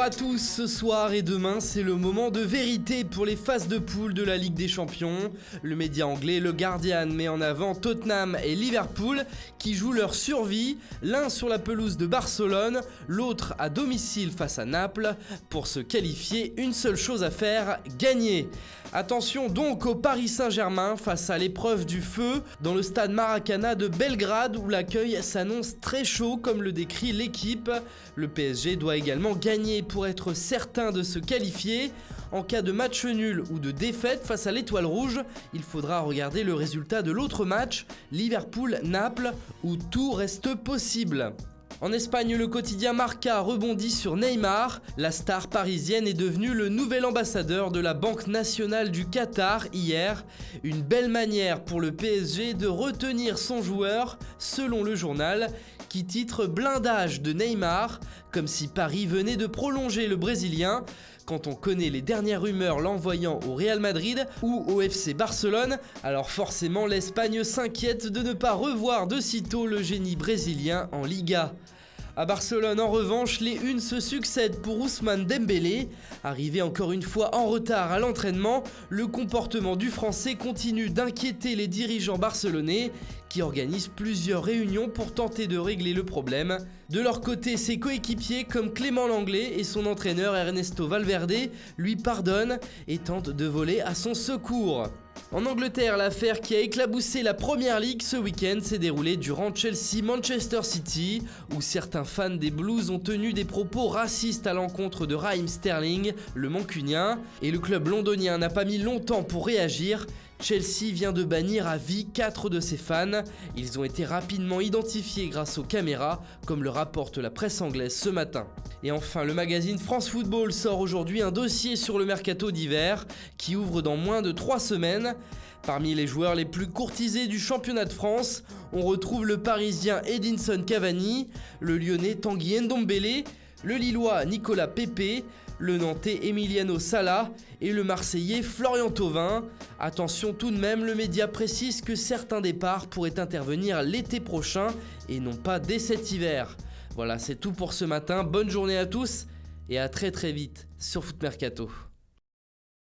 à tous, ce soir et demain c'est le moment de vérité pour les phases de poule de la Ligue des Champions. Le média anglais Le Guardian met en avant Tottenham et Liverpool qui jouent leur survie, l'un sur la pelouse de Barcelone, l'autre à domicile face à Naples. Pour se qualifier, une seule chose à faire, gagner. Attention donc au Paris Saint-Germain face à l'épreuve du feu dans le stade Maracana de Belgrade où l'accueil s'annonce très chaud comme le décrit l'équipe. Le PSG doit également gagner pour être certain de se qualifier. En cas de match nul ou de défaite face à l'Étoile Rouge, il faudra regarder le résultat de l'autre match, Liverpool-Naples, où tout reste possible. En Espagne, le quotidien Marca rebondit sur Neymar. La star parisienne est devenue le nouvel ambassadeur de la Banque nationale du Qatar hier. Une belle manière pour le PSG de retenir son joueur, selon le journal, qui titre blindage de Neymar, comme si Paris venait de prolonger le Brésilien. Quand on connaît les dernières rumeurs l'envoyant au Real Madrid ou au FC Barcelone, alors forcément l'Espagne s'inquiète de ne pas revoir de sitôt le génie brésilien en Liga. À Barcelone, en revanche, les unes se succèdent pour Ousmane Dembélé. Arrivé encore une fois en retard à l'entraînement, le comportement du Français continue d'inquiéter les dirigeants barcelonais qui organisent plusieurs réunions pour tenter de régler le problème. De leur côté, ses coéquipiers comme Clément Lenglet et son entraîneur Ernesto Valverde lui pardonnent et tentent de voler à son secours. En Angleterre, l'affaire qui a éclaboussé la Premier League ce week-end s'est déroulée durant Chelsea-Manchester City, où certains fans des Blues ont tenu des propos racistes à l'encontre de Raheem Sterling, le Mancunien, et le club londonien n'a pas mis longtemps pour réagir. Chelsea vient de bannir à vie 4 de ses fans. Ils ont été rapidement identifiés grâce aux caméras, comme le rapporte la presse anglaise ce matin. Et enfin, le magazine France Football sort aujourd'hui un dossier sur le mercato d'hiver qui ouvre dans moins de 3 semaines. Parmi les joueurs les plus courtisés du championnat de France, on retrouve le Parisien Edinson Cavani, le Lyonnais Tanguy Ndombele, le Lillois Nicolas Pepe, le Nantais Emiliano Sala et le Marseillais Florian Thauvin. Attention tout de même, le média précise que certains départs pourraient intervenir l'été prochain et non pas dès cet hiver. Voilà, c'est tout pour ce matin, bonne journée à tous et à très vite sur Foot Mercato.